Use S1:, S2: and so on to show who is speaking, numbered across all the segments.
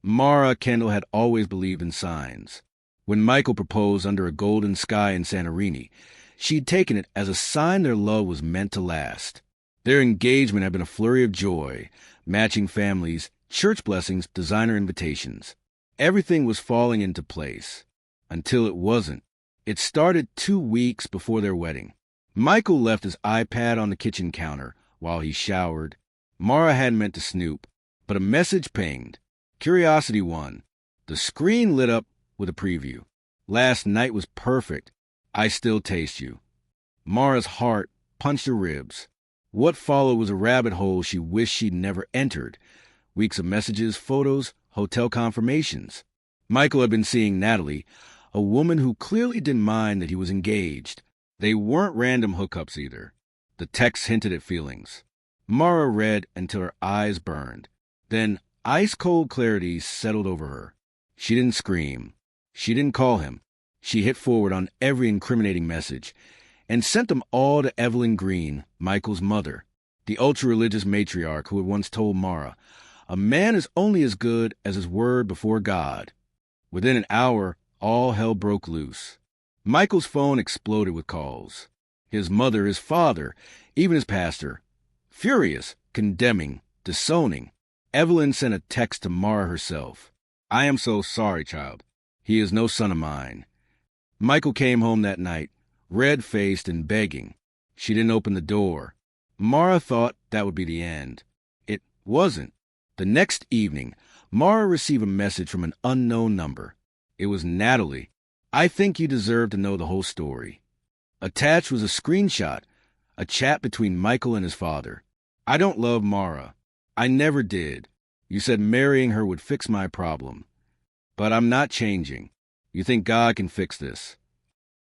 S1: Mara Kendall had always believed in signs. When Michael proposed under a golden sky in Santorini, she'd taken it as a sign their love was meant to last. Their engagement had been a flurry of joy, matching families, church blessings, designer invitations. Everything was falling into place. Until it wasn't. It started 2 weeks before their wedding. Michael left his iPad on the kitchen counter while he showered. Mara hadn't meant to snoop, but a message pinged. Curiosity won. The screen lit up with a preview. Last night was perfect. I still taste you. Mara's heart punched her ribs. What followed was a rabbit hole she wished she'd never entered. Weeks of messages, photos, hotel confirmations. Michael had been seeing Natalie, a woman who clearly didn't mind that he was engaged. They weren't random hookups either. The texts hinted at feelings. Mara read until her eyes burned. Then ice-cold clarity settled over her. She didn't scream. She didn't call him. She hit forward on every incriminating message and sent them all to Evelyn Green, Michael's mother, the ultra-religious matriarch who had once told Mara, "A man is only as good as his word before God." Within an hour, all hell broke loose. Michael's phone exploded with calls. His mother, his father, even his pastor. Furious, condemning, disowning. Evelyn sent a text to Mara herself. "I am so sorry, child. He is no son of mine." Michael came home that night, red-faced and begging. She didn't open the door. Mara thought that would be the end. It wasn't. The next evening, Mara received a message from an unknown number. It was Natalie. "I think you deserve to know the whole story." Attached was a screenshot, a chat between Michael and his father. "I don't love Mara. I never did. You said marrying her would fix my problem. But I'm not changing. You think God can fix this?"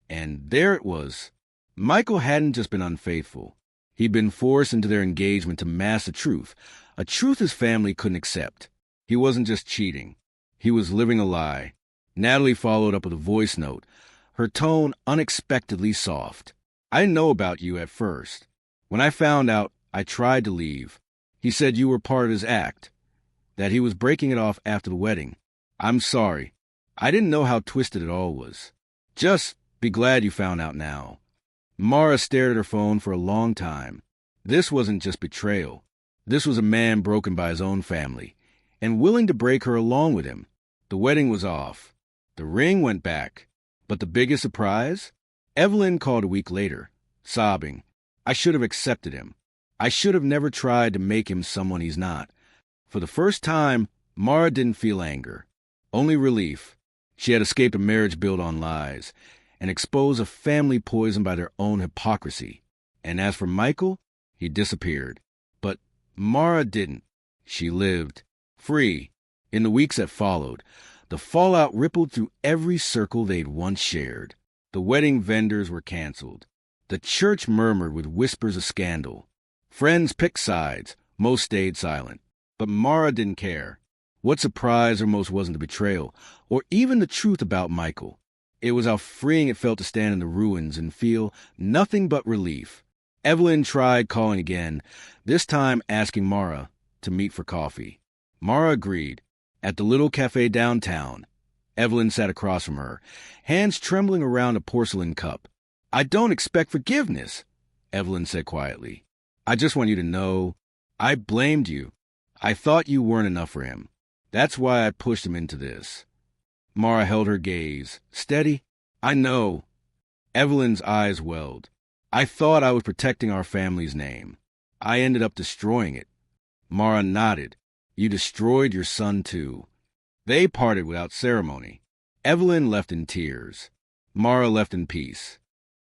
S1: And there it was. Michael hadn't just been unfaithful. He'd been forced into their engagement to mask a truth his family couldn't accept. He wasn't just cheating. He was living a lie. Natalie followed up with a voice note, her tone unexpectedly soft. "I didn't know about you at first. When I found out, I tried to leave. He said you were part of his act, that he was breaking it off after the wedding. I'm sorry. I didn't know how twisted it all was. Just be glad you found out now." Mara stared at her phone for a long time. This wasn't just betrayal. This was a man broken by his own family, and willing to break her along with him. The wedding was off. The ring went back. But the biggest surprise? Evelyn called a week later, sobbing. "I should have accepted him. I should have never tried to make him someone he's not." For the first time, Mara didn't feel anger, only relief. She had escaped a marriage built on lies, and exposed a family poisoned by their own hypocrisy. And as for Michael, he disappeared. But Mara didn't. She lived, free. In the weeks that followed, the fallout rippled through every circle they'd once shared. The wedding vendors were canceled. The church murmured with whispers of scandal. Friends picked sides, most stayed silent. But Mara didn't care. What surprised her most wasn't the betrayal, or even the truth about Michael. It was how freeing it felt to stand in the ruins and feel nothing but relief. Evelyn tried calling again, this time asking Mara to meet for coffee. Mara agreed. At the little cafe downtown, Evelyn sat across from her, hands trembling around a porcelain cup. "I don't expect forgiveness," Evelyn said quietly. "I just want you to know, I blamed you. I thought you weren't enough for him. That's why I pushed him into this." Mara held her gaze. "Steady?" "I know." Evelyn's eyes welled. "I thought I was protecting our family's name. I ended up destroying it." Mara nodded. "You destroyed your son, too." They parted without ceremony. Evelyn left in tears. Mara left in peace.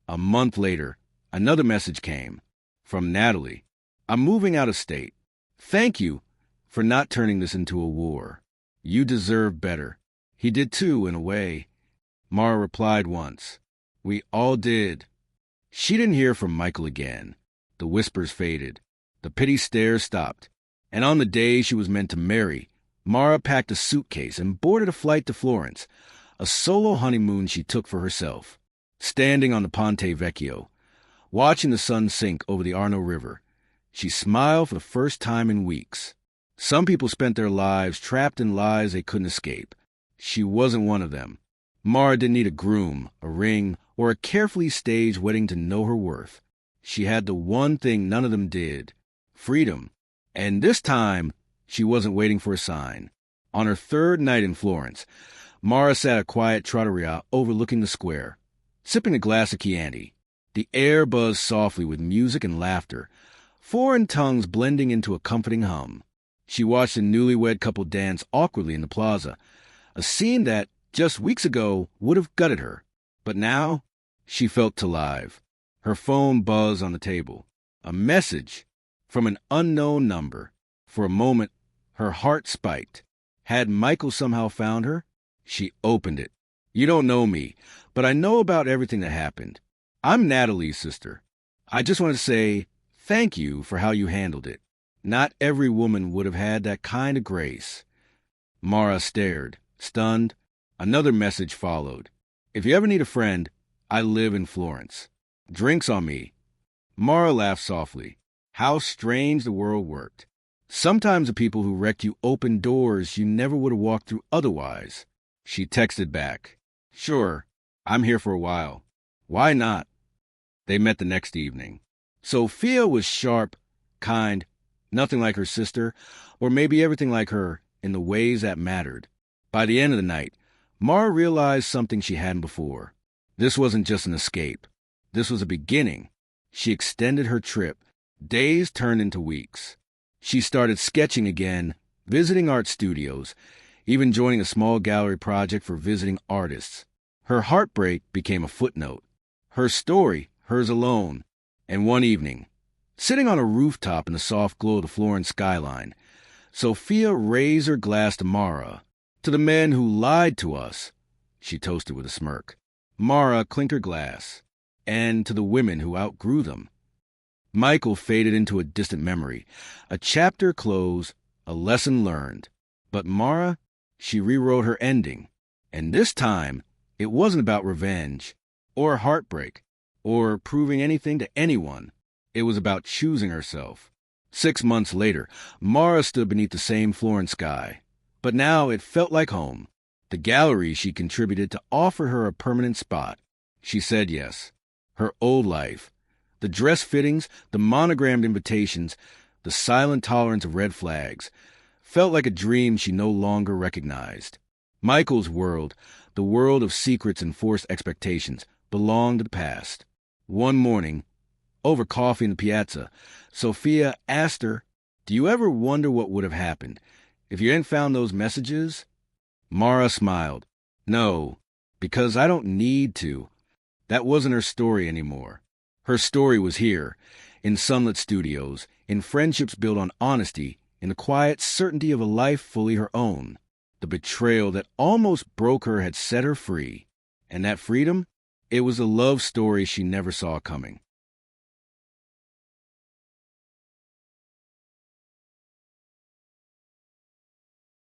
S1: A month later, another message came. From Natalie. "I'm moving out of state. Thank you for not turning this into a war. You deserve better." He did too, in a way. Mara replied once. "We all did." She didn't hear from Michael again. The whispers faded. The pity stares stopped. And on the day she was meant to marry, Mara packed a suitcase and boarded a flight to Florence, a solo honeymoon she took for herself. Standing on the Ponte Vecchio, watching the sun sink over the Arno River, she smiled for the first time in weeks. Some people spent their lives trapped in lies they couldn't escape. She wasn't one of them. Mara didn't need a groom, a ring, or a carefully staged wedding to know her worth. She had the one thing none of them did: freedom. And this time, she wasn't waiting for a sign. On her third night in Florence, Mara sat at a quiet trattoria overlooking the square, sipping a glass of Chianti. The air buzzed softly with music and laughter, foreign tongues blending into a comforting hum. She watched a newlywed couple dance awkwardly in the plaza, a scene that, just weeks ago, would have gutted her. But now, she felt alive. Her phone buzzed on the table. A message from an unknown number. For a moment, her heart spiked. Had Michael somehow found her? She opened it. "You don't know me, but I know about everything that happened. I'm Natalie's sister. I just want to say thank you for how you handled it. Not every woman would have had that kind of grace." Mara stared, stunned. Another message followed. "If you ever need a friend, I live in Florence. Drinks on me." Mara laughed softly. How strange the world worked. Sometimes the people who wrecked you opened doors you never would have walked through otherwise. She texted back, "Sure, I'm here for a while. Why not?" They met the next evening. Sophia was sharp, kind, nothing like her sister, or maybe everything like her in the ways that mattered. By the end of the night, Mara realized something she hadn't before. This wasn't just an escape. This was a beginning. She extended her trip. Days turned into weeks. She started sketching again, visiting art studios, even joining a small gallery project for visiting artists. Her heartbreak became a footnote. Her story, hers alone. And one evening, sitting on a rooftop in the soft glow of the Florence skyline, Sophia raised her glass to Mara. "To the men who lied to us," she toasted with a smirk. Mara clinked her glass. "And to the women who outgrew them." Michael faded into a distant memory. A chapter closed, a lesson learned. But Mara, she rewrote her ending. And this time, it wasn't about revenge, or heartbreak, or proving anything to anyone. It was about choosing herself. 6 months later, Mara stood beneath the same Florence sky. But now it felt like home. The gallery she contributed to offer her a permanent spot. She said yes. Her old life, the dress fittings, the monogrammed invitations, the silent tolerance of red flags, felt like a dream she no longer recognized. Michael's world, the world of secrets and forced expectations, belonged to the past. One morning, over coffee in the piazza, Sophia asked her, "Do you ever wonder what would have happened if you hadn't found those messages?" Mara smiled. "No, because I don't need to." That wasn't her story anymore. Her story was here, in sunlit studios, in friendships built on honesty, in the quiet certainty of a life fully her own. The betrayal that almost broke her had set her free. And that freedom? It was a love story she never saw coming.